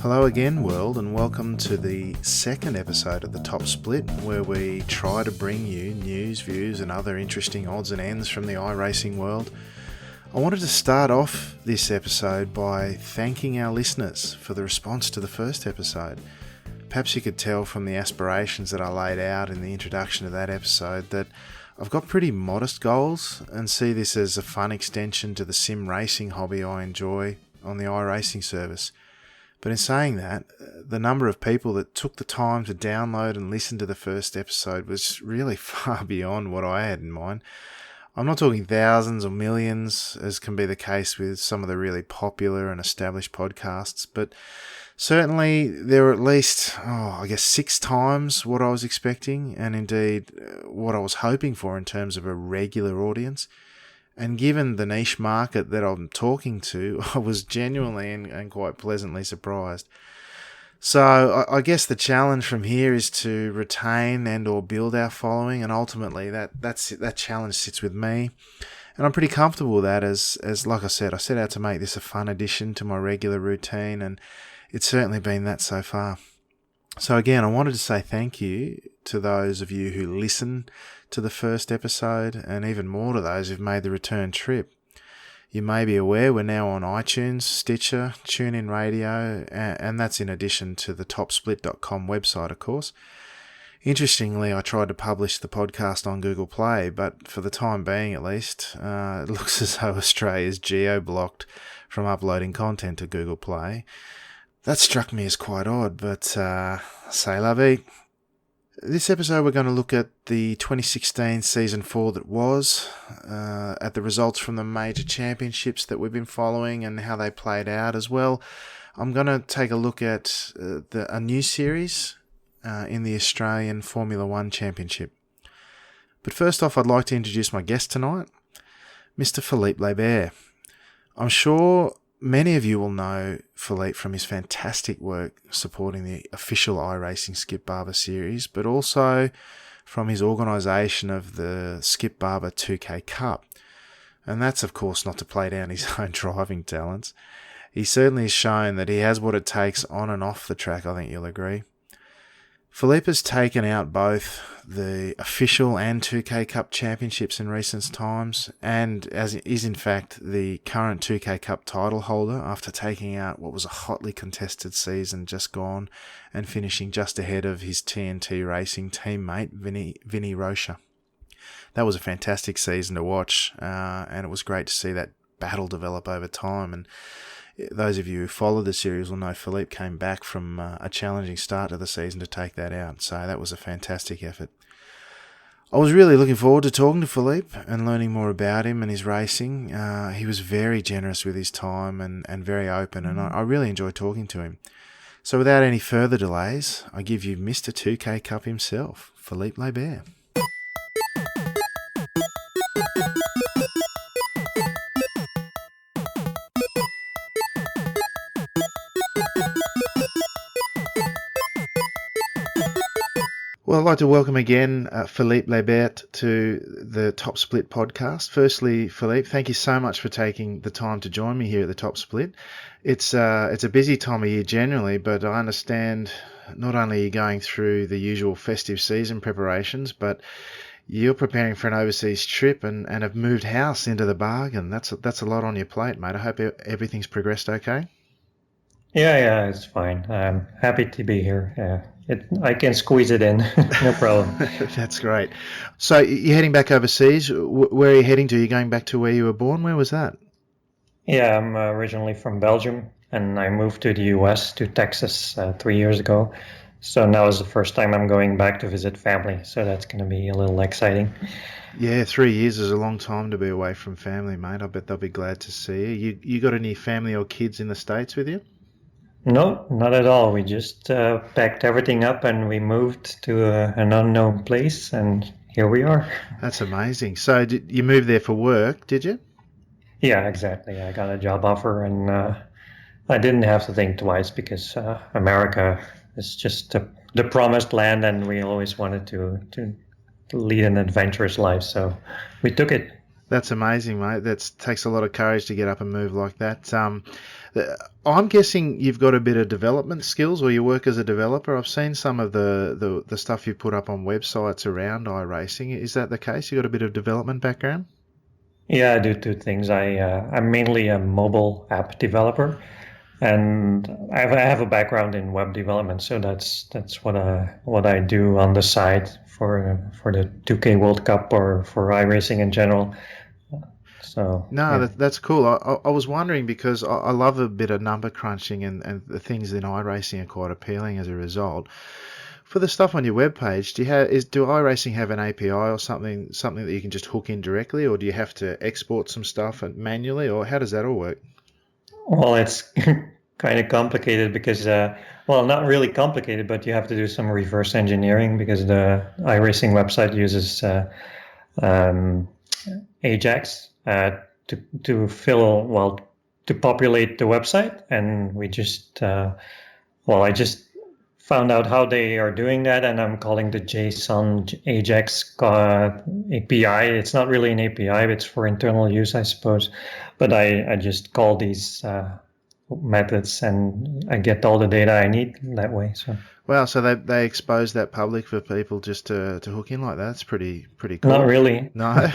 Hello again, world, and welcome to the second episode of the Top Split, where we try to bring you news, views, and other interesting odds and ends from the iRacing world. I wanted to start off this episode by thanking our listeners for the response to the first episode. Perhaps you could tell from the aspirations that I laid out in the introduction to that episode that I've got pretty modest goals and see this as a fun extension to the sim racing hobby I enjoy on the iRacing service. But in saying that, the number of people that took the time to download and listen to the first episode was really far beyond what I had in mind. I'm not talking thousands or millions, as can be the case with some of the really popular and established podcasts, but certainly there were at least, 6 times what I was expecting, and indeed what I was hoping for in terms of a regular audience. And given the niche market that I'm talking to, I was genuinely and quite pleasantly surprised. So I guess the challenge from here is to retain and or build our following, and ultimately that challenge sits with me. And I'm pretty comfortable with that as like I set out to make this a fun addition to my regular routine, and it's certainly been that so far. So again, I wanted to say thank you to those of you who listen to the first episode, and even more to those who've made the return trip. You may be aware we're now on iTunes, Stitcher, TuneIn Radio, and that's in addition to the topsplit.com website, of course. Interestingly, I tried to publish the podcast on Google Play, but for the time being at least, it looks as though Australia's geo-blocked from uploading content to Google Play. That struck me as quite odd, but c'est la vie. This episode we're going to look at the 2016 Season 4 that was, at the results from the major championships that we've been following and how they played out as well. I'm going to take a look at a new series in the Australian Formula 1 Championship. But first off, I'd like to introduce my guest tonight, Mr. Philippe Leybaert. I'm sure many of you will know Philippe from his fantastic work supporting the official iRacing Skip Barber Series, but also from his organisation of the Skip Barber 2K Cup. And that's, of course, not to play down his own driving talents. He certainly has shown that he has what it takes on and off the track, I think you'll agree. Philippe has taken out both the official and 2K Cup championships in recent times, and as is in fact the current 2K Cup title holder after taking out what was a hotly contested season just gone and finishing just ahead of his TNT Racing teammate Vinny Rocha. That was a fantastic season to watch, and it was great to see that battle develop over time. And those of you who follow the series will know Philippe came back from a challenging start to the season to take that out. So that was a fantastic effort. I was really looking forward to talking to Philippe and learning more about him and his racing. He was very generous with his time and very open, and I really enjoyed talking to him. So without any further delays, I give you Mr. 2K Cup himself, Philippe Leybaert. Well, I'd like to welcome again Philippe Leybaert to the Top Split podcast. Firstly, Philippe, thank you so much for taking the time to join me here at the Top Split. It's a busy time of year generally, but I understand not only are you going through the usual festive season preparations, but you're preparing for an overseas trip and have moved house into the bargain. That's a lot on your plate, mate. I hope everything's progressed okay. Yeah, it's fine. I'm happy to be here. I can squeeze it in, no problem. That's great. So you're heading back overseas. Where are you heading to? Are you going back to where you were born? Where was that? Yeah, I'm originally from Belgium, and I moved to the US, to Texas, 3 years ago. So now is the first time I'm going back to visit family, so that's going to be a little exciting. Yeah, 3 years is a long time to be away from family, mate. I bet they'll be glad to see you. You got any family or kids in the States with you? No, not at all. We just packed everything up and we moved to an unknown place, and here we are. That's amazing. So you moved there for work, did you? Yeah, exactly. I got a job offer, and I didn't have to think twice because America is just the promised land, and we always wanted to lead an adventurous life, so we took it. That's amazing, mate. That takes a lot of courage to get up and move like that. I'm guessing you've got a bit of development skills, or you work as a developer. I've seen some of the stuff you put up on websites around iRacing. Is that the case? You got a bit of development background? Yeah, I do two things. I'm mainly a mobile app developer, and I have a background in web development, so that's what I do on the side for the 2K World Cup or for iRacing in general. So No, yeah. that's cool. I was wondering because I love a bit of number crunching, and the things in iRacing are quite appealing as a result. For the stuff on your webpage, do iRacing have an API or something that you can just hook in directly, or do you have to export some stuff manually, or how does that all work? Well, it's kind of complicated because, well, not really complicated, but you have to do some reverse engineering because the iRacing website uses um, Ajax to populate the website, and I just found out how they are doing that, and I'm calling the JSON Ajax API. It's not really an API; it's for internal use, I suppose. But I just call these methods, and I get all the data I need that way. So Wow, so they expose that public for people just to hook in like that. That's pretty not cool. really. No?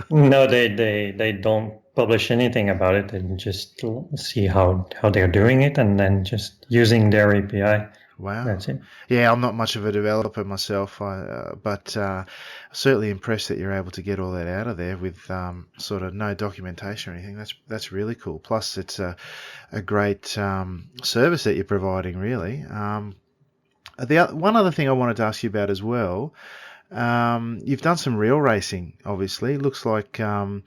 No, they don't publish anything about it. They just see how they're doing it, and then just using their API. Wow. That's it. Yeah, I'm not much of a developer myself, but certainly impressed that you're able to get all that out of there with sort of no documentation or anything. That's really cool. Plus, it's a great service that you're providing, really. One other thing I wanted to ask you about as well, you've done some real racing, obviously. Looks like I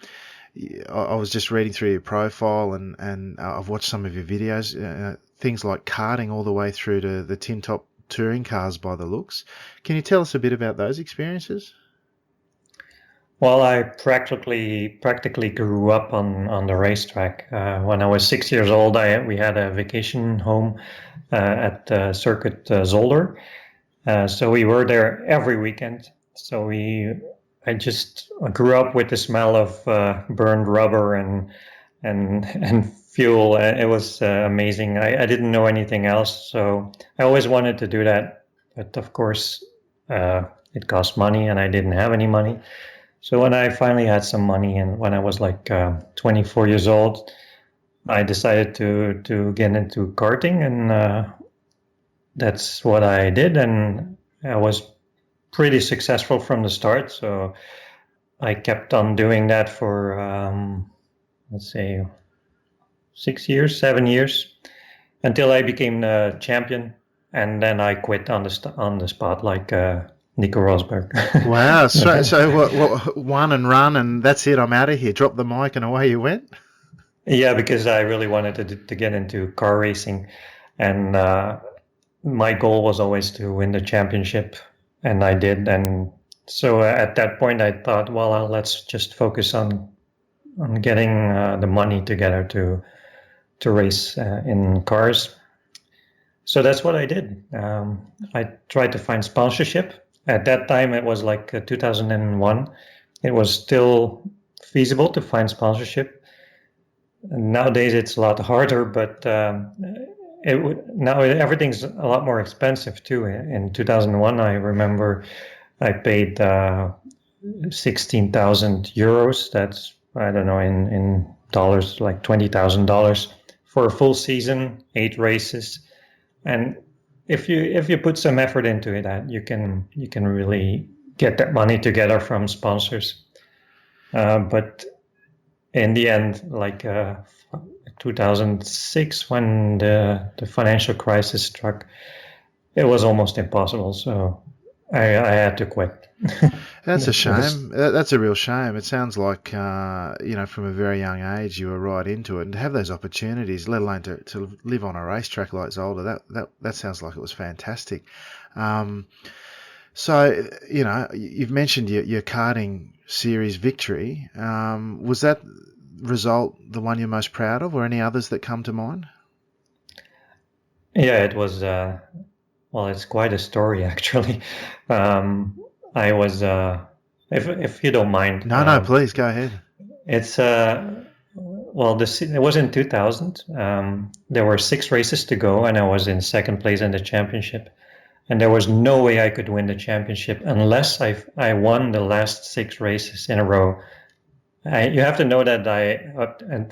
was just reading through your profile, and I've watched some of your videos. Things like karting all the way through to the tin top touring cars by the looks. Can you tell us a bit about those experiences? Well, I practically grew up on the racetrack. When I was 6 years old, we had a vacation home at Circuit Zolder. So we were there every weekend. I just grew up with the smell of burned rubber and fuel. It was amazing. I didn't know anything else, so I always wanted to do that. But of course, it cost money, and I didn't have any money. So when I finally had some money, and when I was like 24 years old, I decided to get into karting, and that's what I did, and I was pretty successful from the start. So I kept on doing that for let's say 6 years, 7 years, until I became the champion, and then I quit on the spot, like Nico Rosberg. Wow. So what, one and run, and that's it. I'm out of here. Drop the mic, and away you went. Yeah, because I really wanted to get into car racing, and my goal was always to win the championship, and I did. And so at that point, I thought, well, let's just focus on getting the money together to race in cars. So that's what I did. I tried to find sponsorship. At that time, it was like 2001. It was still feasible to find sponsorship. Nowadays, it's a lot harder, but now everything's a lot more expensive too. In 2001, I remember I paid 16,000 euros. That's, I don't know, in dollars, like $20,000 for a full season, 8 races. And if you put some effort into it, you can really get that money together from sponsors. But in the end, like 2006, when the financial crisis struck, it was almost impossible. So I had to quit. That's a shame. That's a real shame. It sounds like, from a very young age, you were right into it, and to have those opportunities, let alone to live on a racetrack like Zolder, that sounds like it was fantastic. So, you've mentioned your karting series victory. Was that result the one you're most proud of, or any others that come to mind? Yeah, it was. Well, it's quite a story actually. I was, if you don't mind. No, please go ahead. It's well, it was in 2000. There were 6 races to go, and I was in second place in the championship. And there was no way I could win the championship unless I won the last 6 races in a row. You have to know that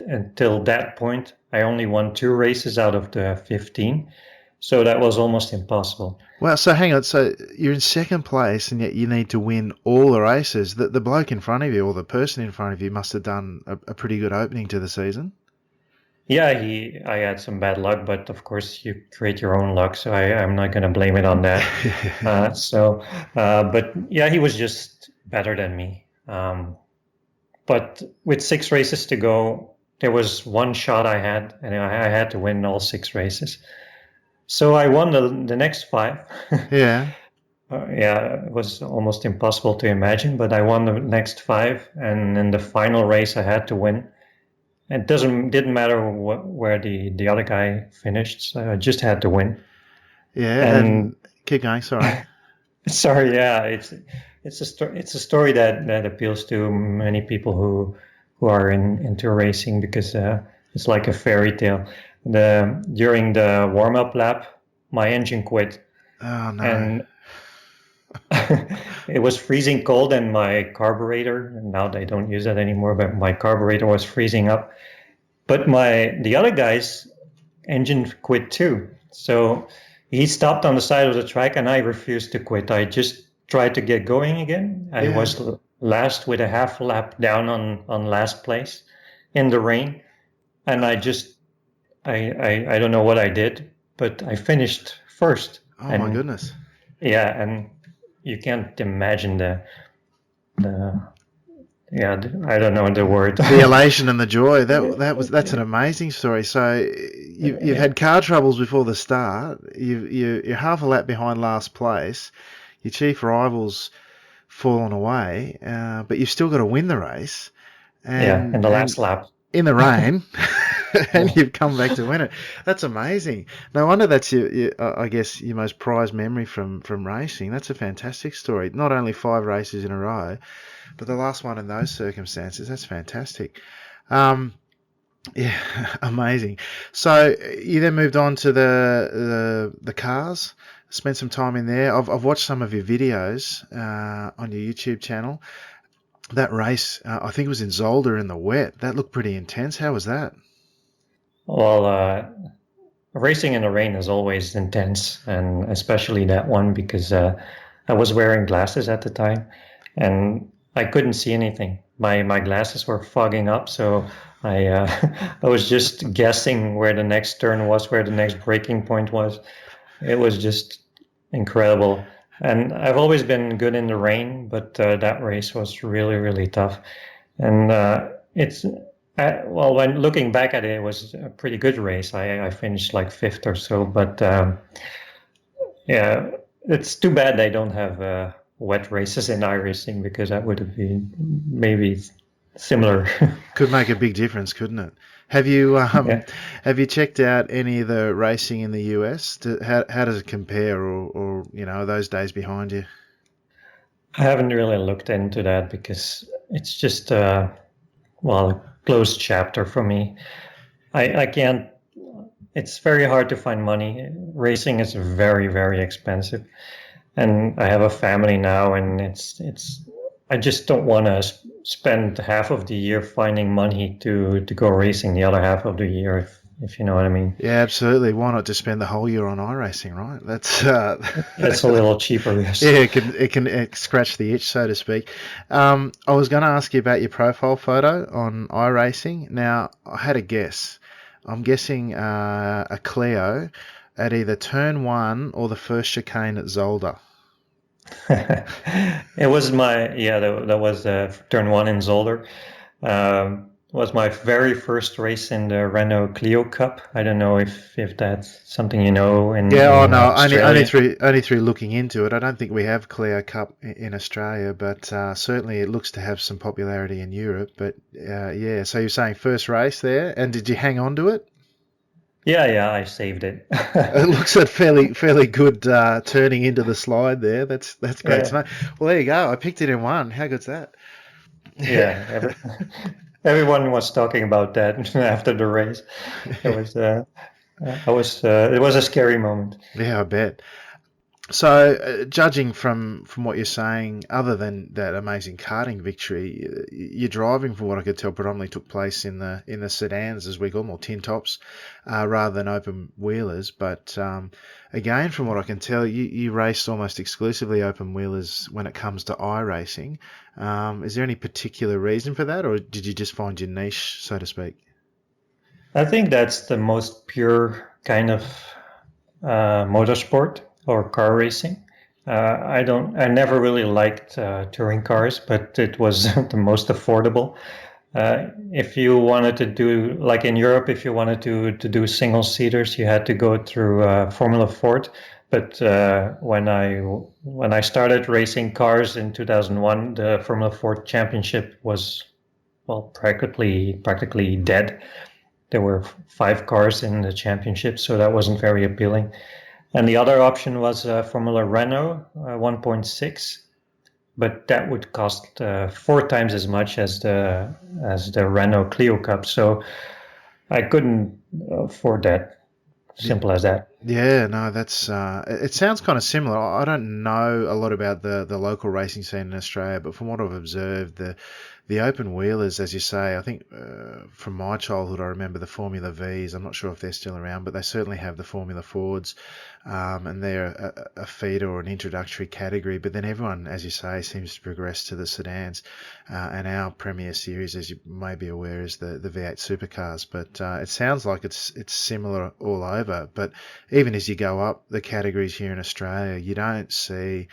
until that point, I only won 2 races out of the 15. So that was almost impossible. Well, so hang on. So you're in second place, and yet you need to win all the races. The bloke in front of you, or the person in front of you, must have done a pretty good opening to the season. Yeah, I had some bad luck, but of course you create your own luck, so I'm not going to blame it on that. But yeah, he was just better than me. But with 6 races to go, there was one shot I had, and I had to win all 6 races. So I won the next 5. Yeah. Yeah, it was almost impossible to imagine, but I won the next 5, and in the final race I had to win. It didn't matter where the other guy finished, so I just had to win. Yeah, and keep going. Sorry. Sorry. Yeah, it's a story that appeals to many people who are into racing, because it's like a fairy tale. During the warm up lap, my engine quit. Oh no! And it was freezing cold, and my carburetor. Now they don't use that anymore, but my carburetor was freezing up. But the other guy's engine quit too. So he stopped on the side of the track, and I refused to quit. I just tried to get going again. I was last with a half lap down on last place in the rain. And I don't know what I did, but I finished first. Oh my goodness. Yeah, and you can't imagine I don't know the word. The elation and the joy. That's an amazing story. So you've had car troubles before the start. You're half a lap behind last place. Your chief rival's fallen away, but you've still got to win the race. In the last lap. In the rain, and you've come back to win it. That's amazing. No wonder that's I guess your most prized memory from racing. That's a fantastic story. Not only 5 races in a row, but the last one in those circumstances. That's fantastic. Yeah, amazing. So you then moved on to the cars. Spent some time in there. I've watched some of your videos on your YouTube channel. That race, I think it was in Zolder in the wet. That looked pretty intense. How was that? Well, racing in the rain is always intense, and especially that one, because I was wearing glasses at the time, and I couldn't see anything. My glasses were fogging up, so I I was just guessing where the next turn was, where the next braking point was. It was just incredible. And I've always been good in the rain, but that race was really, really tough. And when looking back at it, it was a pretty good race. I finished like 5th or so, but yeah, it's too bad they don't have wet races in iRacing, because that would have been maybe similar. Could make a big difference, couldn't it? Have you have you checked out any of the racing in the US? How does it compare, or are those days behind you? I haven't really looked into that, because it's just a closed chapter for me. I can't. It's very hard to find money. Racing is very, very expensive, and I have a family now, and it's. I just don't want to spend half of the year finding money to go racing the other half of the year, if you know what I mean. Yeah, absolutely. Why not just spend the whole year on iRacing, right? That's a little cheaper. Yes. Yeah, it can scratch the itch, so to speak. I was going to ask you about your profile photo on iRacing. Now, I had a guess. I'm guessing a Clio at either turn 1 or the first chicane at Zolder. It was that was turn 1 in Zolder. Was my very first race in the Renault Clio Cup. I don't know if that's something you know. Only through looking into it. I don't think we have Clio Cup in Australia, but certainly it looks to have some popularity in Europe. But so you're saying first race there, and did you hang on to it? Yeah, I saved it. It looks at fairly good turning into the slide there. That's great to know. Well, there you go. I picked it in 1. How good's that? Yeah. Everyone was talking about that after the race. It was, it was a scary moment. Yeah, I bet. So, judging from what you're saying, other than that amazing karting victory, your driving, from what I could tell, predominantly took place in the sedans, as we call them, or tin tops, rather than open wheelers. But again, from what I can tell, you raced almost exclusively open wheelers when it comes to iRacing. Is there any particular reason for that, or did you just find your niche, so to speak? I think that's the most pure kind of motorsport or car racing. I never really liked touring cars, but it was the most affordable. If you wanted to do, like in Europe, if you wanted to do single seaters, you had to go through Formula Ford. But when I started racing cars in 2001, the Formula Ford Championship was, well, practically dead. There were 5 cars in the championship, so that wasn't very appealing. And the other option was Formula Renault 1.6, but that would cost 4 times as much as the Renault Clio Cup. So I couldn't afford that. Simple as that. Yeah, no, that's it sounds kind of similar. I don't know a lot about the local racing scene in Australia, but from what I've observed, the open wheelers, as you say, I think from my childhood, I remember the Formula Vs. I'm not sure if they're still around, but they certainly have the Formula Fords, and they're a feeder or an introductory category. But then everyone, as you say, seems to progress to the sedans, and our premier series, as you may be aware, is the V8 supercars. But it sounds like it's similar all over. But even as you go up the categories here in Australia, you don't see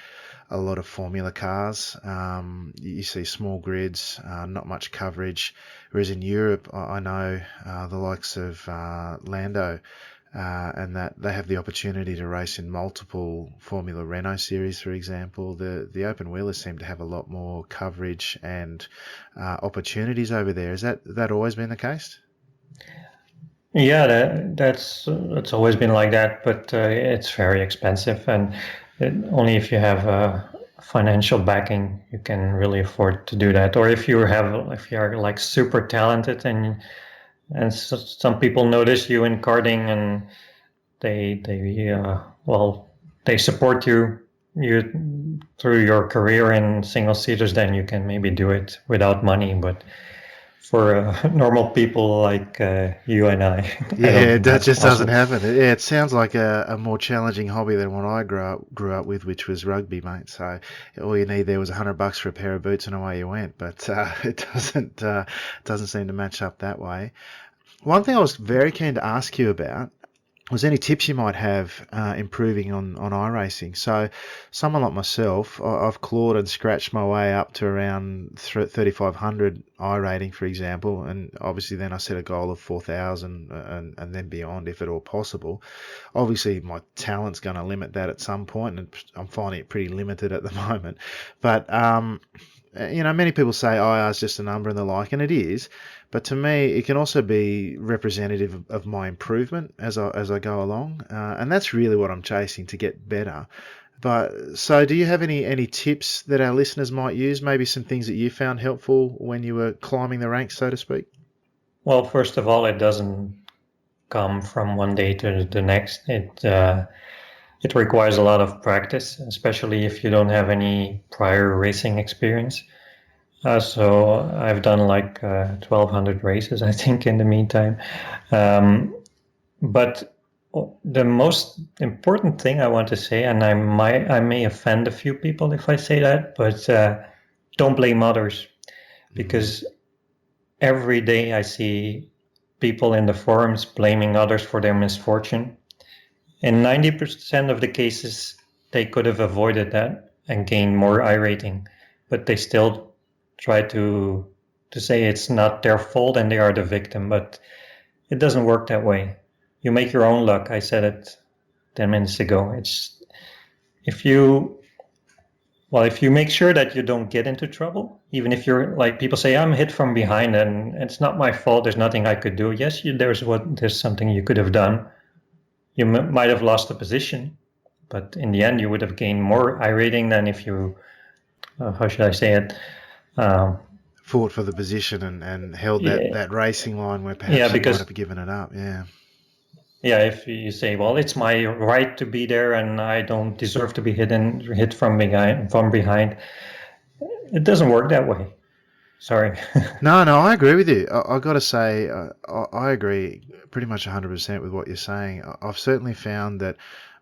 a lot of formula cars. You see small grids, not much coverage. Whereas in Europe, I know the likes of Lando, and that they have the opportunity to race in multiple Formula Renault series, for example. The open wheelers seem to have a lot more coverage and opportunities over there. Is that always been the case? Yeah, that's always been like that, but it's very expensive, and only if you have financial backing, you can really afford to do that. Or if you are like super talented, and some people notice you in karting, and well, they support you through your career in single seaters, then you can maybe do it without money. But for normal people like you and I, I don't Yeah, think that that's just doesn't possible. happen. Yeah, it sounds like a more challenging hobby than what I grew up with, which was rugby, mate. So all you need there was $100 for a pair of boots, and away you went. But it doesn't seem to match up that way. One thing I was very keen to ask you about was any tips you might have improving on iRacing. So, someone like myself, I've clawed and scratched my way up to around 3,500 iRating, for example, and obviously then I set a goal of 4,000 and then beyond, if at all possible. Obviously, my talent's going to limit that at some point, and I'm finding it pretty limited at the moment. But many people say IR is just a number and the like, and it is. But to me, it can also be representative of my improvement as I go along, and that's really what I'm chasing, to get better. But so, do you have any tips that our listeners might use? Maybe some things that you found helpful when you were climbing the ranks, so to speak. Well, first of all, it doesn't come from one day to the next. It requires a lot of practice, especially if you don't have any prior racing experience. So I've done like 1,200 races, I think, in the meantime. Um, but the most important thing I want to say, and I may offend a few people if I say that, but don't blame others, Mm. because every day I see people in the forums blaming others for their misfortune. In 90% of the cases, they could have avoided that and gained more iRating, but they still try to say it's not their fault and they are the victim. But it doesn't work that way. You make your own luck. I said it 10 minutes ago. It's if you if you make sure that you don't get into trouble, even if you're like people say, I'm hit from behind and it's not my fault. There's nothing I could do. Yes, there's something you could have done. You might have lost the position, but in the end, you would have gained more iRating than if you, how should I say it? Um, fought for the position and held Yeah, that racing line where yeah, perhaps you might because have given it up. Yeah. yeah, if you say, well, it's my right to be there and I don't deserve to be hit from behind, it doesn't work that way. Sorry. No, I agree with you. I got to say, I agree pretty much 100% with what you're saying. I've certainly found that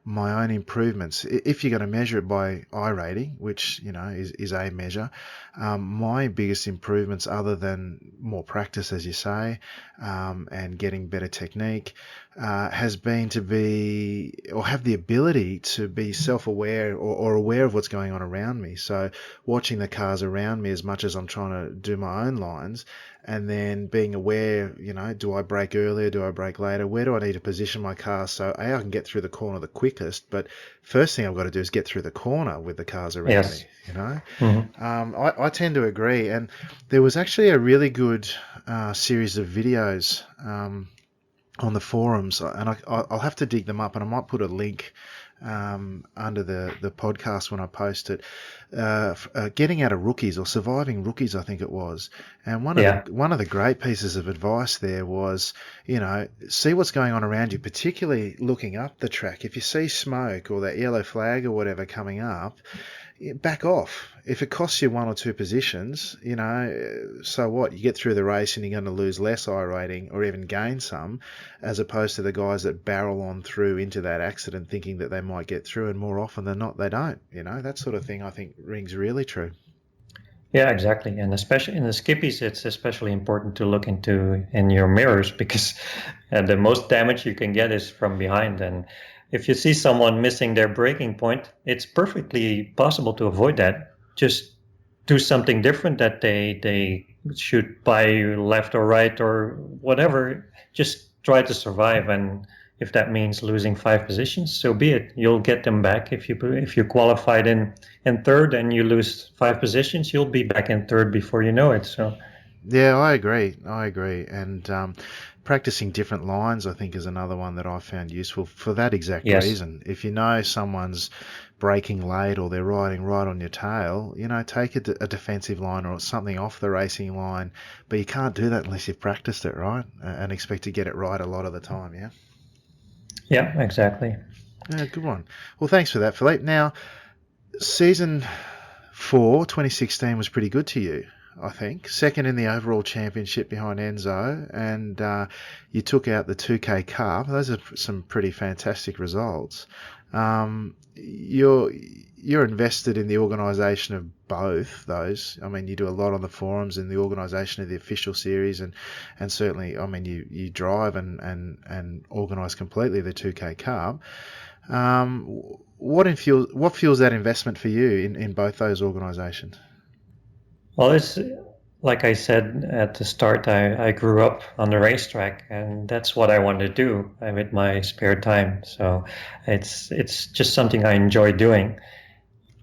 my own improvements, if you're going to measure it by iRating, which is a measure, my biggest improvements, other than more practice, as you say, and getting better technique, has been to be or have the ability to be self-aware or aware of what's going on around me. So watching the cars around me as much as I'm trying to do my own lines, and then being aware, do I brake earlier? Do I brake later? Where do I need to position my car so I can get through the corner the quickest? But first thing I've got to do is get through the corner with the cars around Yes. me. Mm-hmm. I tend to agree. And there was actually a really good series of videos on the forums, and I'll have to dig them up, and I might put a link under the podcast when I post it. Getting out of rookies or surviving rookies, I think it was. And one of the great pieces of advice there was, see what's going on around you, particularly looking up the track. If you see smoke or that yellow flag or whatever coming up, back off. If it costs you one or two positions, so what? You get through the race and you're going to lose less iRating or even gain some, as opposed to the guys that barrel on through into that accident thinking that they might get through, and more often than not, they don't. That sort of thing I think rings really true. Yeah, exactly. And especially in the skippies, it's especially important to look in your mirrors, because the most damage you can get is from behind. And if you see someone missing their braking point, it's perfectly possible to avoid that. Just do something different, that they shoot by you left or right or whatever. Just try to survive, and if that means losing 5 positions, so be it. You'll get them back. If you qualified in third and you lose 5 positions, you'll be back in third before you know it. So yeah, I agree. And practicing different lines, I think, is another one that I found useful for that exact yes. reason. If you know someone's braking late or they're riding right on your tail, take a defensive line or something off the racing line. But you can't do that unless you've practiced it, right? And expect to get it right a lot of the time, yeah? Yeah, exactly. Yeah, good one. Well, thanks for that, Philippe. Now, season 4, 2016 was pretty good to you, I think. Second in the overall championship behind Enzo, and you took out the 2K Cup. Those are some pretty fantastic results. You're invested in the organisation of both those. I mean, you do a lot on the forums in the organisation of the official series, and certainly, I mean, you drive and organise completely the 2K Cup. What fuels that investment for you in both those organisations? Well, it's like I said at the start, I grew up on the racetrack, and that's what I want to do with my spare time. So it's just something I enjoy doing.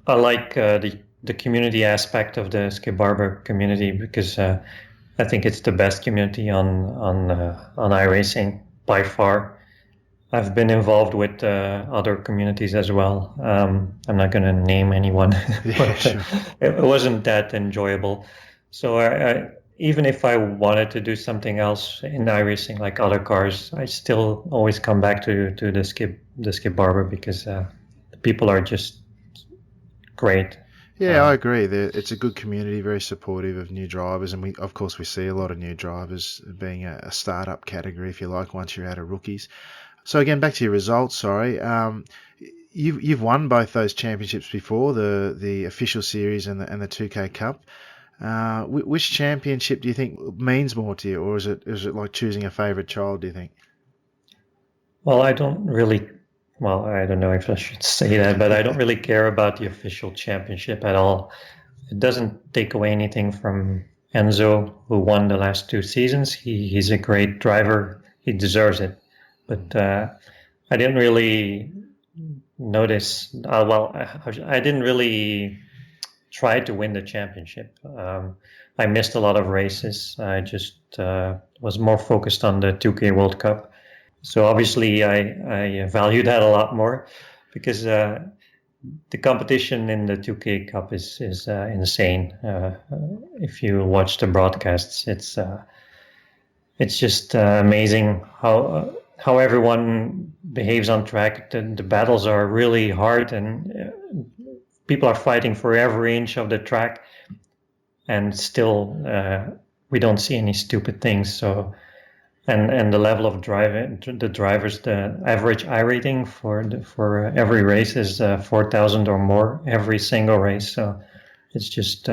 I like the community aspect of the Skip Barber community, because I think it's the best community on iRacing by far. I've been involved with other communities as well. I'm not going to name anyone, Yeah, but sure. it wasn't that enjoyable. So even if I wanted to do something else in iRacing, like other cars, I still always come back to the Skip Barber, because the people are just great. Yeah, I agree. It's a good community, very supportive of new drivers, and of course we see a lot of new drivers being a startup category, if you like, once you're out of rookies. So again, back to your results. Sorry, you've won both those championships before, the official series and the 2K Cup. Which championship do you think means more to you, or is it like choosing a favourite child, do you think? Well, I don't really. Well, I don't know if I should say that, but I don't really care about the official championship at all. It doesn't take away anything from Enzo, who won the last 2 seasons. He's a great driver. He deserves it. But I didn't really notice. I didn't really try to win the championship. I missed a lot of races. I just was more focused on the 2K World Cup. So obviously I value that a lot more, because the competition in the 2K Cup is insane. If you watch the broadcasts, it's just amazing how everyone behaves on track. The battles are really hard, and people are fighting for every inch of the track, and still we don't see any stupid things. So, and the level of driving, the drivers, the average iRating for every race is 4,000 or more every single race. So it's just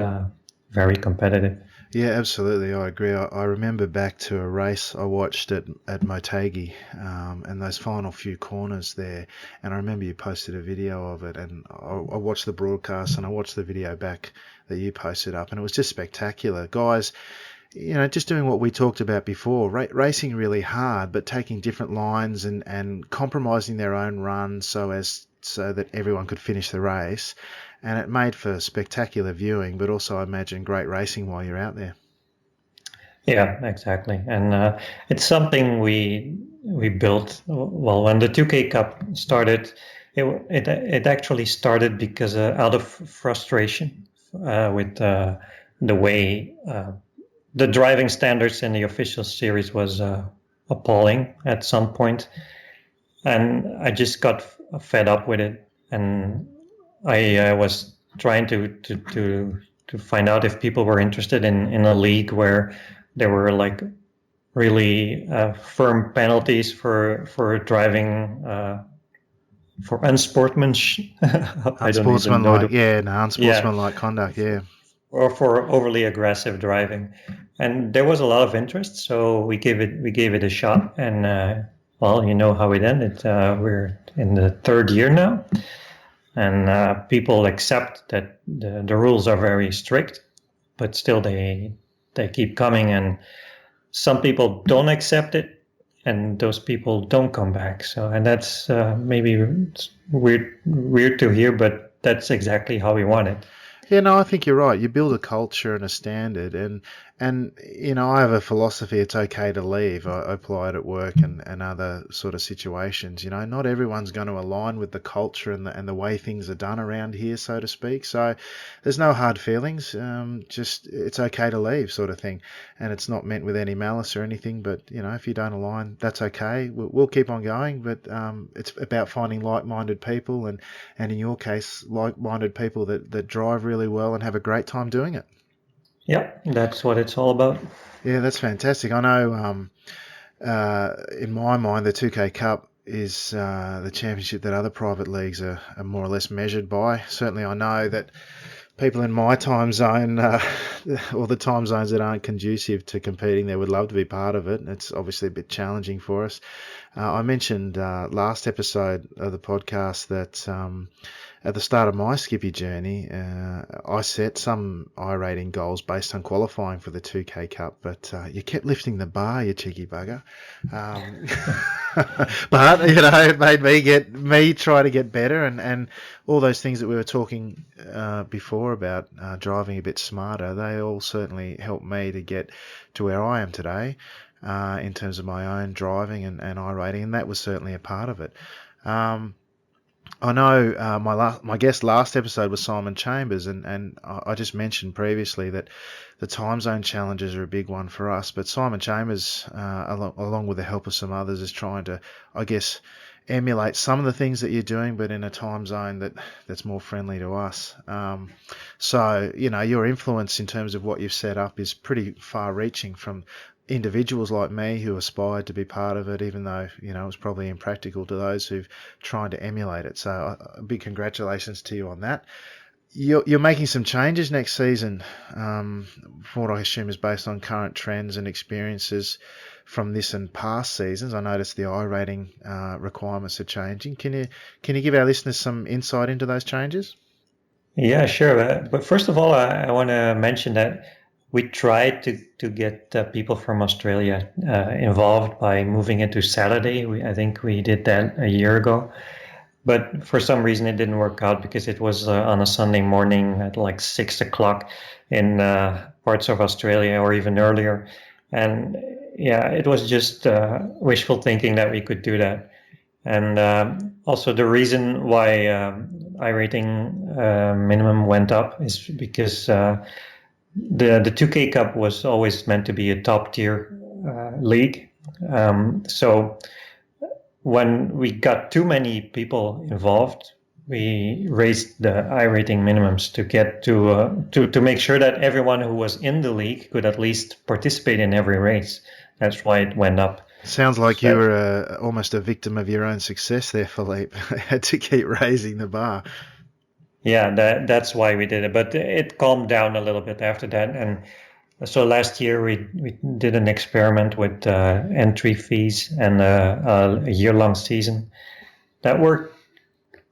very competitive. Yeah, absolutely. I agree. I remember back to a race I watched at Motegi, and those final few corners there. And I remember you posted a video of it, and I watched the broadcast and I watched the video back that you posted up, and it was just spectacular. Guys, just doing what we talked about before, racing really hard, but taking different lines and compromising their own run so that everyone could finish the race. And it made for spectacular viewing, but also, I imagine, great racing while you're out there. Yeah, exactly. And it's something we built. Well, when the 2K Cup started, it actually started because out of frustration with the way the driving standards in the official series was appalling at some point, and I just got fed up with it, and I was trying to find out if people were interested in a league where there were like really firm penalties for driving for unsportsmanship. I don't even know unsportsmanlike conduct, yeah. Or for overly aggressive driving, and there was a lot of interest, so we gave it a shot, and well, you know how it ended. We're in the third year now. And people accept that the rules are very strict, but still they keep coming. And some people don't accept it, and those people don't come back. So, and that's maybe weird to hear, but that's exactly how we want it. Yeah, no, I think you're right. You build a culture and a standard, and I have a philosophy. It's okay to leave. I apply it at work and other sort of situations. Not everyone's going to align with the culture and the way things are done around here, so to speak. So there's no hard feelings. Just it's okay to leave, sort of thing. And it's not meant with any malice or anything. But if you don't align, that's okay. We'll keep on going. But it's about finding like-minded people, and in your case, like-minded people that drive really well and have a great time doing it. Yeah, that's what it's all about. Yeah, that's fantastic. I know in my mind, the 2K Cup is the championship that other private leagues are more or less measured by. Certainly, I know that people in my time zone, or the time zones that aren't conducive to competing there, would love to be part of it. It's obviously a bit challenging for us. I mentioned last episode of the podcast that at the start of my Skippy journey, I set some iRating goals based on qualifying for the 2K Cup, but you kept lifting the bar, you cheeky bugger. But it made me try to get better, and all those things that we were talking before about driving a bit smarter, they all certainly helped me to get to where I am today in terms of my own driving and iRating, and that was certainly a part of it. I know my guest last episode was Simon Chambers, and I just mentioned previously that the time zone challenges are a big one for us. But Simon Chambers, along with the help of some others, is trying to, I guess, emulate some of the things that you're doing, but in a time zone that's more friendly to us. So, your influence in terms of what you've set up is pretty far-reaching from individuals like me who aspired to be part of it, even though, it was probably impractical to those who've tried to emulate it. So big congratulations to you on that. You're making some changes next season, from what I assume is based on current trends and experiences from this and past seasons. I noticed the iRating requirements are changing. Can you give our listeners some insight into those changes? Yeah, sure. But first of all, I want to mention that we tried to get people from Australia involved by moving it to Saturday. I think we did that a year ago. But for some reason, it didn't work out because it was on a Sunday morning at like 6 o'clock in parts of Australia, or even earlier. And yeah, it was just wishful thinking that we could do that. And also the reason why iRating minimum went up is because the 2K Cup was always meant to be a top tier league. So when we got too many people involved, we raised the iRating minimums to get to make sure that everyone who was in the league could at least participate in every race. That's why it went up. Sounds like you were almost a victim of your own success there, Philippe. Had to keep raising the bar. Yeah, that's why we did it. But it calmed down a little bit after that. And so last year we did an experiment with entry fees and a year-long season. That worked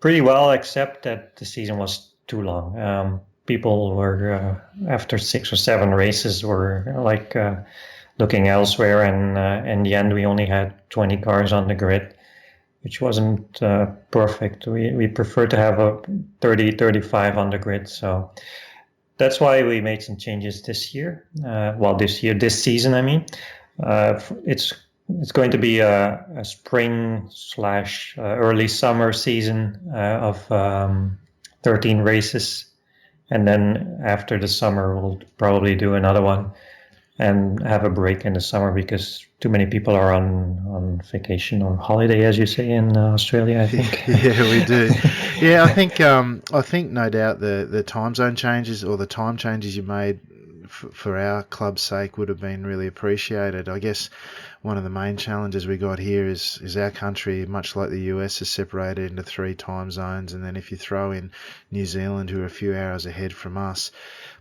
pretty well, except that the season was too long. People were, after 6 or 7 races, were like looking elsewhere. And in the end, we only had 20 cars on the grid, which wasn't perfect. We prefer to have a 30, 35 on the grid. So that's why we made some changes this year. This season, I mean. It's going to be a spring / early summer season of 13 races. And then after the summer, we'll probably do another one and have a break in the summer because too many people are on vacation or holiday, as you say in Australia, I think. Yeah, we do. Yeah, I think no doubt the time zone changes or the time changes you made for our club's sake would have been really appreciated. I guess one of the main challenges we got here is our country, much like the US, is separated into 3 time zones, and then if you throw in New Zealand, who are a few hours ahead from us,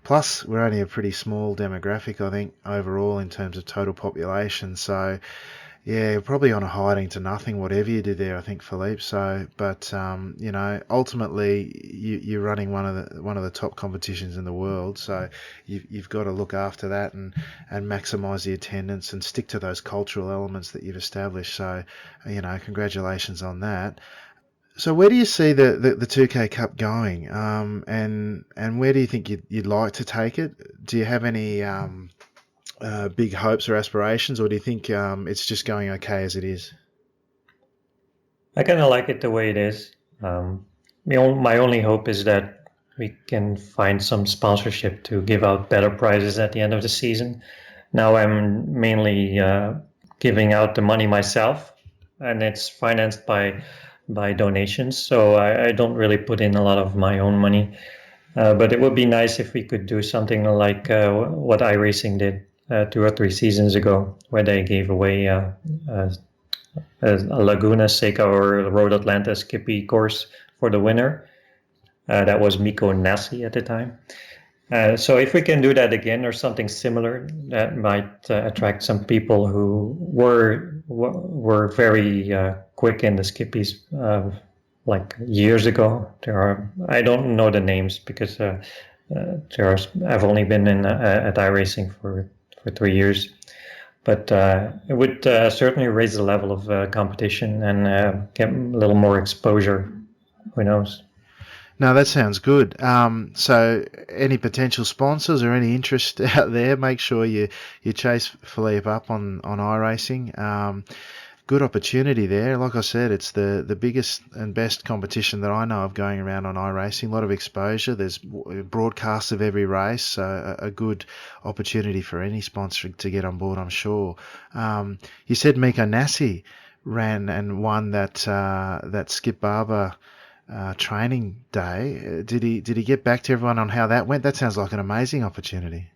plus we're only a pretty small demographic, I think, overall in terms of total population. So yeah, you're probably on a hiding to nothing, whatever you did there, I think, Philippe. So, but ultimately, you're running one of the top competitions in the world. So, you've got to look after that and maximise the attendance and stick to those cultural elements that you've established. So, congratulations on that. So, where do you see the 2K Cup going? And where do you think you'd like to take it? Do you have any big hopes or aspirations, or do you think it's just going okay as it is? I kind of like it the way it is. My only hope is that we can find some sponsorship to give out better prizes at the end of the season. Now I'm mainly giving out the money myself, and it's financed by donations, so I don't really put in a lot of my own money. But it would be nice if we could do something like what iRacing did 2 or 3 seasons ago, where they gave away a Laguna Seca or Road Atlanta Skippy course for the winner. That was Miko Nassi at the time. So if we can do that again or something similar, that might attract some people who were very quick in the Skippies like years ago. I don't know the names because I've only been at iRacing for 3 years, but it would certainly raise the level of competition and get a little more exposure. Who knows? No, that sounds good. So any potential sponsors or any interest out there, make sure you chase Philippe up on iRacing. Good opportunity there. Like I said, it's the biggest and best competition that I know of going around on iRacing. A lot of exposure. There's broadcasts of every race, so a good opportunity for any sponsor to get on board, I'm sure. You said Miko Nassi ran and won that Skip Barber training day. Did he get back to everyone on how that went? That sounds like an amazing opportunity.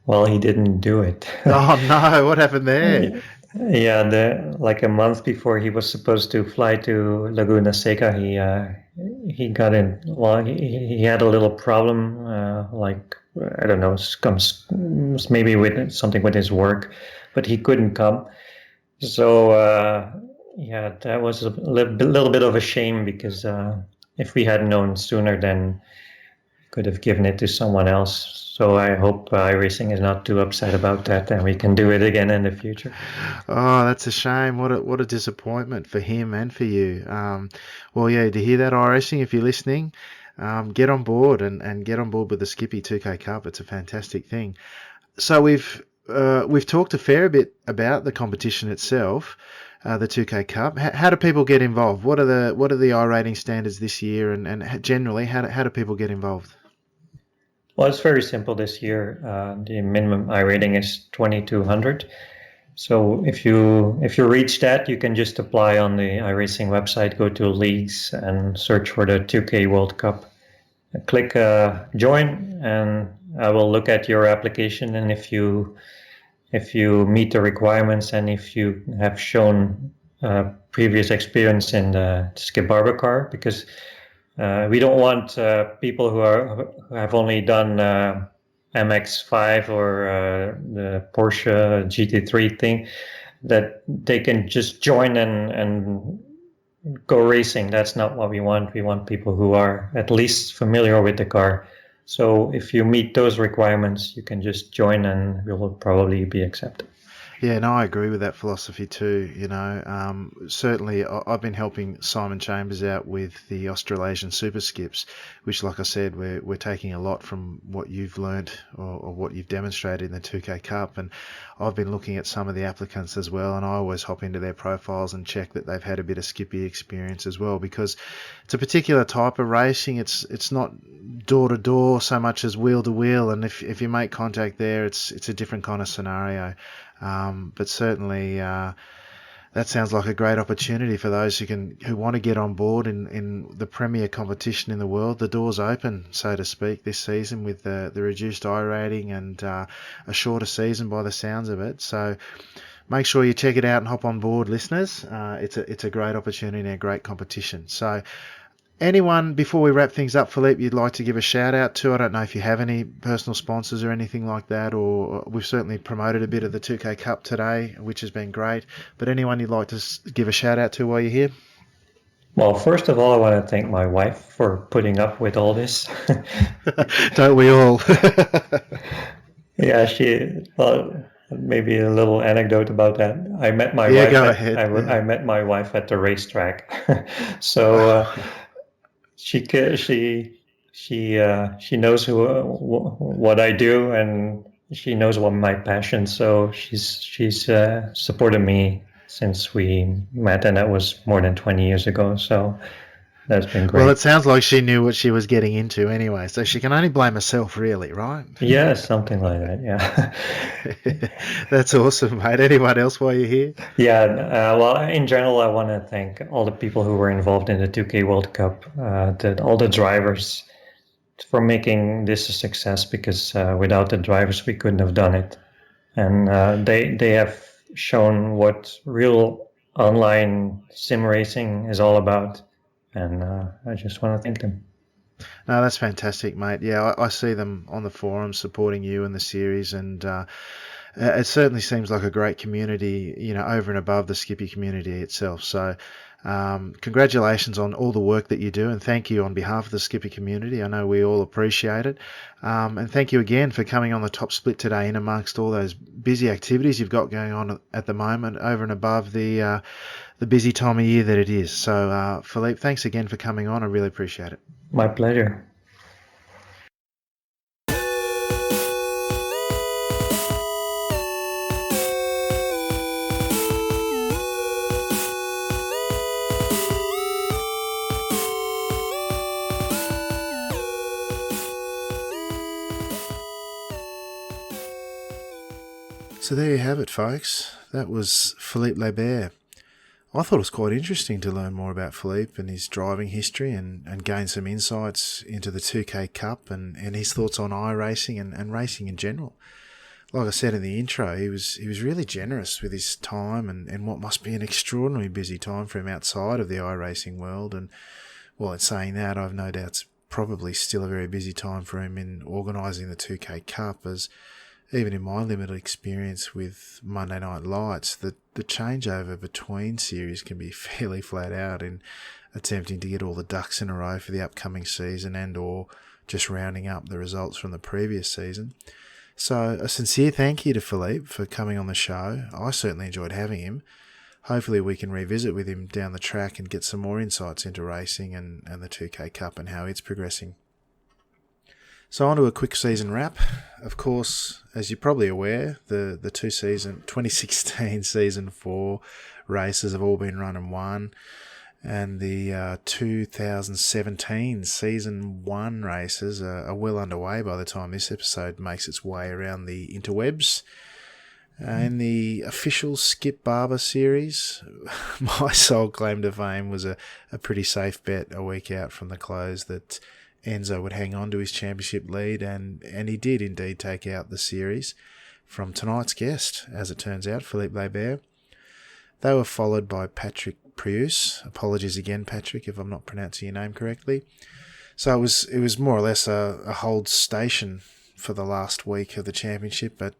Well, he didn't do it. Oh no, what happened there? Yeah, like a month before he was supposed to fly to Laguna Seca, he got in. Well, he had a little problem, like I don't know, maybe with something with his work, but he couldn't come. So yeah, that was a little bit of a shame because if we had known sooner, then could have given it to someone else. So I hope iRacing is not too upset about that, and we can do it again in the future. Oh, that's a shame. What a disappointment for him and for you. Well, yeah, to hear that, iRacing, if you're listening, get on board and get on board with the Skippy 2K Cup. It's a fantastic thing. So we've talked a fair bit about the competition itself. the 2K Cup. How do people get involved? What are the iRating standards this year, and generally how do people get involved? Well, it's very simple this year. The minimum iRating is 2200. So if you reach that, you can just apply on the iRacing website, go to leagues and search for the 2K World Cup. Click join, and I will look at your application, and if you meet the requirements and if you have shown previous experience in the Skip Barber car, because we don't want people who have only done MX-5 or the Porsche GT3 thing, that they can just join and go racing. That's not what we want. We want people who are at least familiar with the car. So if you meet those requirements, you can just join and you'll probably be accepted. Yeah, no, I agree with that philosophy too. Certainly I've been helping Simon Chambers out with the Australasian Superskips, which, like I said, we're taking a lot from what you've learnt or what you've demonstrated in the 2K Cup. And I've been looking at some of the applicants as well, and I always hop into their profiles and check that they've had a bit of Skippy experience as well, because it's a particular type of racing. It's not door to door so much as wheel to wheel, and if you make contact there, it's a different kind of scenario. But certainly that sounds like a great opportunity for those who want to get on board in the premier competition in the world. The door's open, so to speak, this season with the reduced iRating and a shorter season by the sounds of it. So make sure you check it out and hop on board, listeners. It's a great opportunity and a great competition. So anyone, before we wrap things up, Philippe, you'd like to give a shout out to? I don't know if you have any personal sponsors or anything like that, or we've certainly promoted a bit of the 2K Cup today, which has been great. But anyone you'd like to give a shout out to while you're here? Well, first of all, I want to thank my wife for putting up with all this. Don't we all? Yeah, maybe a little anecdote about that. I met my wife. Go ahead. I met my wife at the racetrack. So she knows what I do, and she knows what my passion. So she's supported me since we met, and that was more than 20 years ago. So that's been great. Well, it sounds like she knew what she was getting into anyway, so she can only blame herself, really, right? Yeah, something like that, yeah. That's awesome, mate. Anyone else while you're here? Yeah, well, in general, I want to thank all the people who were involved in the 2K World Cup, all the drivers, for making this a success, because without the drivers, we couldn't have done it. And they have shown what real online sim racing is all about. And I just want to thank them. No, that's fantastic, mate. Yeah, I see them on the forums supporting you and the series, and it certainly seems like a great community, over and above the Skippy community itself. So congratulations on all the work that you do, and thank you on behalf of the Skippy community. I know we all appreciate it. And thank you again for coming on the Top Split today, in amongst all those busy activities you've got going on at the moment, over and above the busy time of year that it is. So, Philippe, thanks again for coming on. I really appreciate it. My pleasure. So there you have it, folks. That was Philippe Leybaert. I thought it was quite interesting to learn more about Philippe and his driving history and gain some insights into the 2K Cup and his thoughts on iRacing and racing in general. Like I said in the intro, he was really generous with his time and what must be an extraordinarily busy time for him outside of the iRacing world. And while it's saying that, I've no doubt it's probably still a very busy time for him in organising the 2K Cup, as even in my limited experience with Monday Night Lights, the changeover between series can be fairly flat out in attempting to get all the ducks in a row for the upcoming season and or just rounding up the results from the previous season. So a sincere thank you to Philippe for coming on the show. I certainly enjoyed having him. Hopefully we can revisit with him down the track and get some more insights into racing and the 2K Cup and how it's progressing. So on to a quick season wrap. Of course, as you're probably aware, the 2016 season 4 races have all been run and won, and the 2017 season 1 races are well underway by the time this episode makes its way around the interwebs. In the official Skip Barber Series, my sole claim to fame was a pretty safe bet a week out from the close that Enzo would hang on to his championship lead, and he did indeed take out the series from tonight's guest, as it turns out, Philippe Leybaert. They were followed by Patrick Prius. Apologies again, Patrick, if I'm not pronouncing your name correctly. So it was more or less a hold station for the last week of the championship, but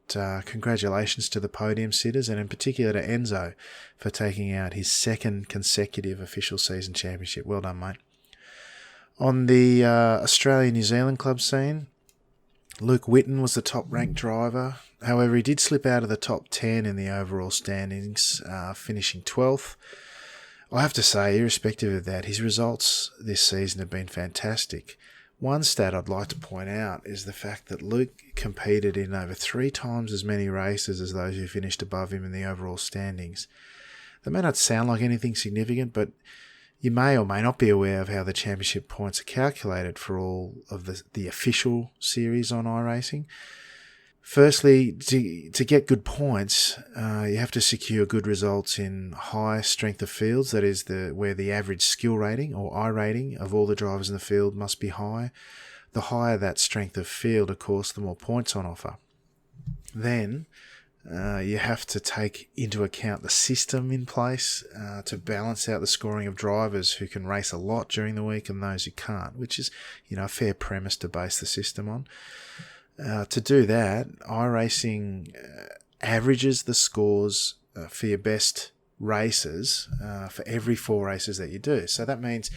congratulations to the podium sitters, and in particular to Enzo for taking out his second consecutive official season championship. Well done, mate. On the Australia-New Zealand club scene, Luke Whitten was the top-ranked driver. However, he did slip out of the top 10 in the overall standings, finishing 12th. I have to say, irrespective of that, his results this season have been fantastic. One stat I'd like to point out is the fact that Luke competed in over 3 times as many races as those who finished above him in the overall standings. That may not sound like anything significant, but you may or may not be aware of how the championship points are calculated for all of the official series on iRacing. Firstly, to get good points, you have to secure good results in high strength of fields, that is where the average skill rating or I rating of all the drivers in the field must be high. The higher that strength of field, of course, the more points on offer. Then you have to take into account the system in place to balance out the scoring of drivers who can race a lot during the week and those who can't, which is a fair premise to base the system on. To do that, iRacing averages the scores for your best races for every 4 races that you do. So that means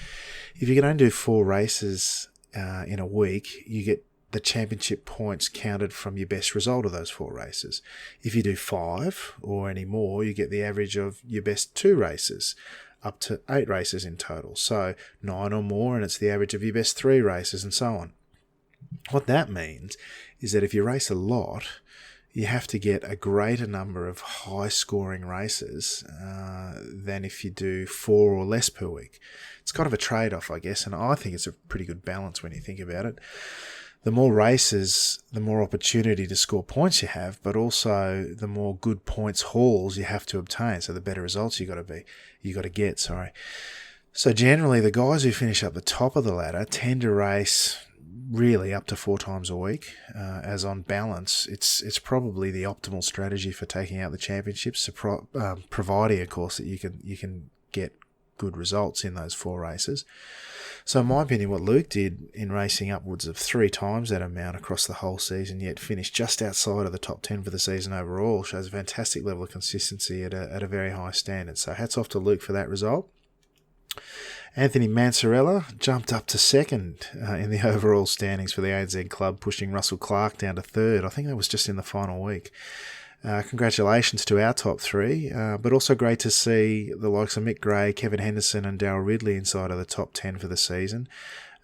if you can only do 4 races in a week, you get the championship points counted from your best result of those 4 races. If you do 5 or any more, you get the average of your best 2 races, up to 8 races in total. So 9 or more, and it's the average of your best 3 races, and so on. What that means is that if you race a lot, you have to get a greater number of high-scoring races than if you do 4 or less per week. It's kind of a trade-off, I guess, and I think it's a pretty good balance when you think about it. The more races, the more opportunity to score points you have, but also the more good points hauls you have to obtain. So the better results you got to get. So generally, the guys who finish up the top of the ladder tend to race really up to 4 times a week, as on balance, it's probably the optimal strategy for taking out the championships, providing, of course, that you can get good results in those 4 races. So in my opinion, what Luke did in racing upwards of 3 times that amount across the whole season, yet finished just outside of the top 10 for the season overall, shows a fantastic level of consistency at a very high standard. So hats off to Luke for that result. Anthony Mansarella jumped up to 2nd in the overall standings for the ANZ club, pushing Russell Clark down to 3rd. I think that was just in the final week. Congratulations to our top 3, but also great to see the likes of Mick Gray, Kevin Henderson and Darryl Ridley inside of the top 10 for the season.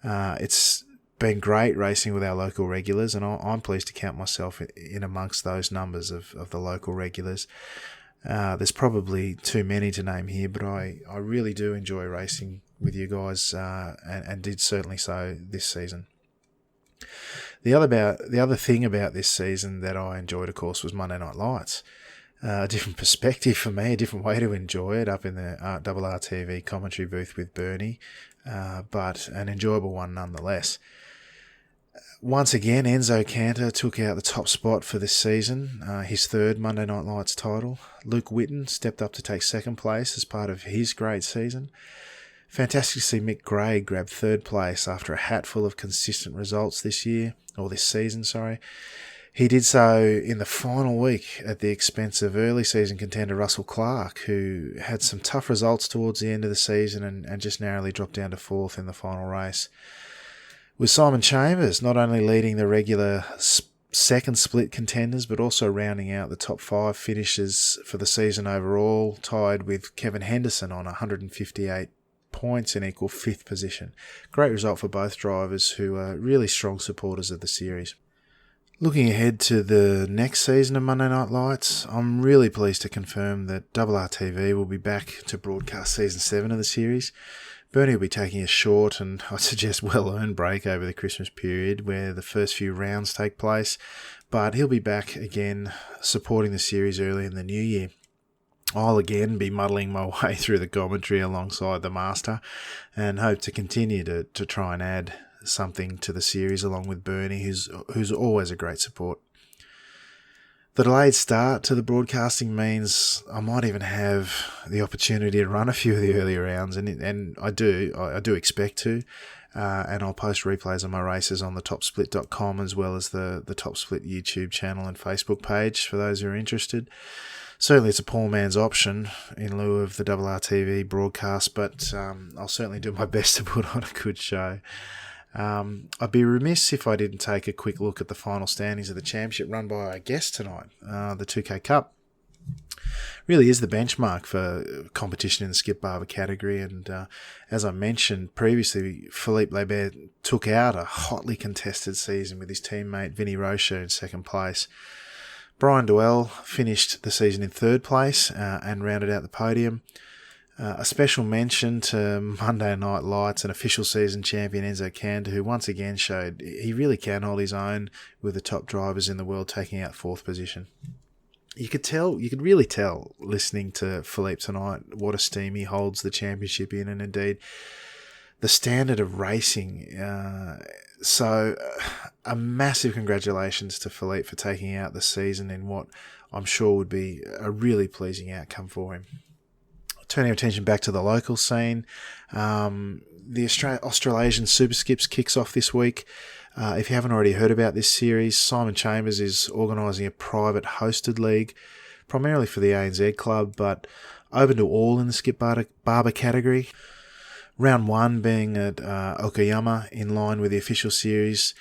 It's been great racing with our local regulars, and I'm pleased to count myself in amongst those numbers of the local regulars. There's probably too many to name here, but I really do enjoy racing with you guys, and did certainly so this season. The other thing about this season that I enjoyed, of course, was Monday Night Lights. A different perspective for me, a different way to enjoy it up in the RRTV commentary booth with Bernie, but an enjoyable one nonetheless. Once again, Enzo Cantor took out the top spot for this season, his 3rd Monday Night Lights title. Luke Whitten stepped up to take 2nd place as part of his great season. Fantastic to see Mick Gray grab 3rd place after a hatful of consistent results this season. He did so in the final week at the expense of early season contender Russell Clark, who had some tough results towards the end of the season and just narrowly dropped down to 4th in the final race. With Simon Chambers not only leading the regular second split contenders, but also rounding out the top 5 finishes for the season overall, tied with Kevin Henderson on 158 points and equal 5th position. Great result for both drivers who are really strong supporters of the series. Looking ahead to the next season of Monday Night Lights, I'm really pleased to confirm that RRTV will be back to broadcast Season 7 of the series. Bernie will be taking a short and, I'd suggest, well-earned break over the Christmas period where the first few rounds take place, but he'll be back again supporting the series early in the new year. I'll again be muddling my way through the commentary alongside the master and hope to continue to try and add something to the series along with Bernie, who's always a great support. The delayed start to the broadcasting means I might even have the opportunity to run a few of the earlier rounds, and I do expect to, and I'll post replays of my races on the topsplit.com as well as the Top Split YouTube channel and Facebook page for those who are interested. Certainly it's a poor man's option in lieu of the RRTV broadcast, but I'll certainly do my best to put on a good show. I'd be remiss if I didn't take a quick look at the final standings of the championship run by our guest tonight. The 2K Cup really is the benchmark for competition in the Skip Barber category, and as I mentioned previously, Philippe Leybaert took out a hotly contested season with his teammate Vinny Rocher in second place. Brian Duell finished the season in third place and rounded out the podium. A special mention to Monday Night Lights and official season champion Enzo Cantor, who once again showed he really can hold his own with the top drivers in the world taking out 4th position. You could really tell listening to Philippe tonight what esteem he holds the championship in, and indeed the standard of racing. So a massive congratulations to Philippe for taking out the season in what I'm sure would be a really pleasing outcome for him. Turning our attention back to the local scene, the Australasian Superskips kicks off this week. If you haven't already heard about this series, Simon Chambers is organising a private hosted league, primarily for the ANZ club, but open to all in the Skip Barber category. Round 1 being at Okayama, in line with the official series.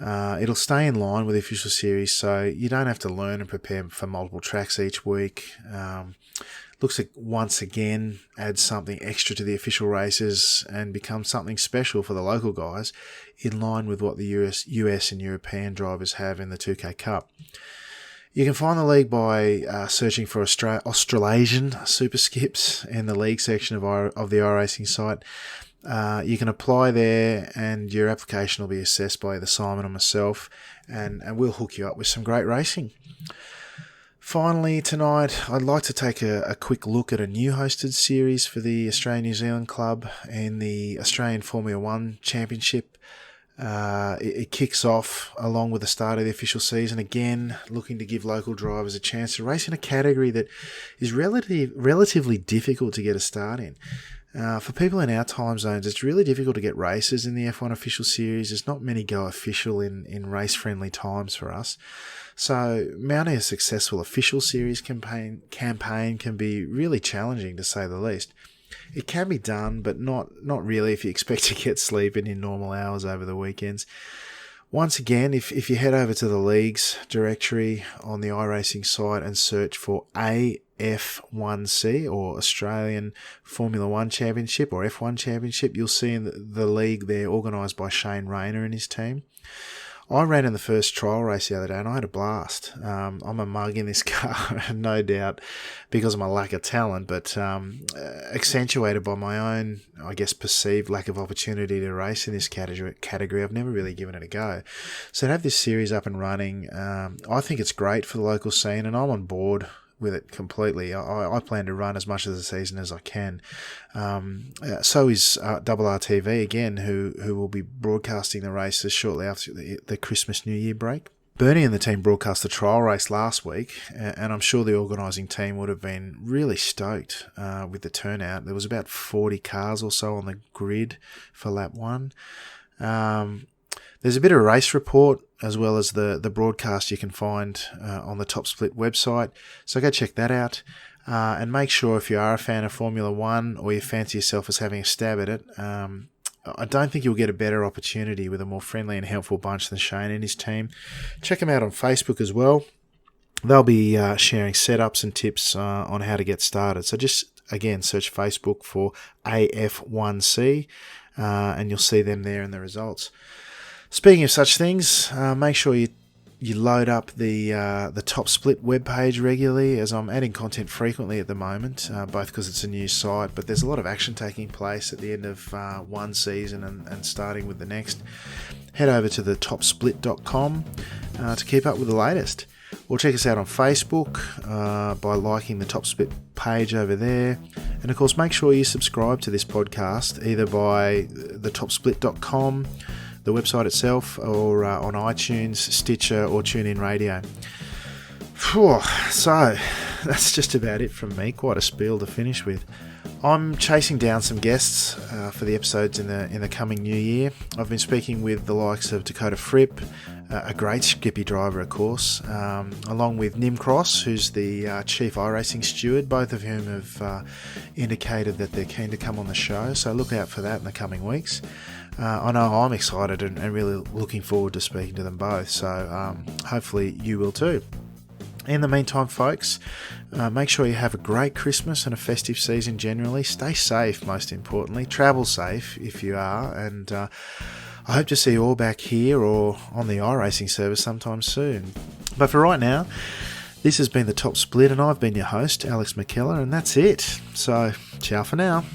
It'll stay in line with the official series, so you don't have to learn and prepare for multiple tracks each week. Looks like once again adds something extra to the official races and becomes something special for the local guys, in line with what the US and European drivers have in the 2K Cup. You can find the league by searching for Australasian Superskips in the league section of the iRacing site. You can apply there, and your application will be assessed by either Simon or myself, and we'll hook you up with some great racing. Finally, tonight, I'd like to take a quick look at a new hosted series for the Australian-New Zealand Club in the Australian Formula 1 Championship. It kicks off along with the start of the official season, again looking to give local drivers a chance to race in a category that is relatively difficult to get a start in. For people in our time zones, it's really difficult to get races in the F1 official series. There's not many go official in race-friendly times for us. So mounting a successful official series campaign can be really challenging, to say the least. It can be done, but not really if you expect to get sleeping in normal hours over the weekends. Once again, if you head over to the leagues directory on the iRacing site and search for AF1C, or Australian Formula 1 Championship, or F1 Championship, you'll see in the league there organised by Shane Rayner and his team. I ran in the first trial race the other day and I had a blast. I'm a mug in this car, no doubt, because of my lack of talent, but accentuated by my own, I guess, perceived lack of opportunity to race in this category. I've never really given it a go. So to have this series up and running, I think it's great for the local scene, and I'm on board with it completely. I plan to run as much of the season as I can. So is RRTV again, who will be broadcasting the races shortly after the Christmas New Year break. Bernie and the team broadcast the trial race last week, and I'm sure the organising team would have been really stoked with the turnout. There was about 40 cars or so on the grid for lap 1. There's a bit of a race report as well as the broadcast you can find on the Top Split website. So go check that out. And make sure, if you are a fan of Formula 1 or you fancy yourself as having a stab at it, I don't think you'll get a better opportunity with a more friendly and helpful bunch than Shane and his team. Check them out on Facebook as well. They'll be sharing setups and tips on how to get started. So just Again, search Facebook for AF1C, and you'll see them there in the results. Speaking of such things, make sure you load up the Top Split webpage regularly, as I'm adding content frequently at the moment, both because it's a new site, but there's a lot of action taking place at the end of one season and starting with the next. Head over to the topsplit.com to keep up with the latest. Or check us out on Facebook by liking the Top Split page over there. And of course, make sure you subscribe to this podcast either by the topsplit.com, the website itself, or on iTunes, Stitcher, or TuneIn Radio. So that's just about it from me. Quite a spiel to finish with. I'm chasing down some guests for the episodes in the coming new year. I've been speaking with the likes of Dakota Fripp, a great Skippy driver, of course, along with Nim Cross, who's the chief iRacing steward, both of whom have indicated that they're keen to come on the show. So look out for that in the coming weeks. I know I'm excited and really looking forward to speaking to them both. So hopefully you will too. In the meantime, folks, make sure you have a great Christmas and a festive season generally. Stay safe, most importantly. Travel safe if you are. And I hope to see you all back here or on the iRacing service sometime soon. But for right now, this has been the Top Split, and I've been your host, Alex McKellar, and that's it. So, ciao for now.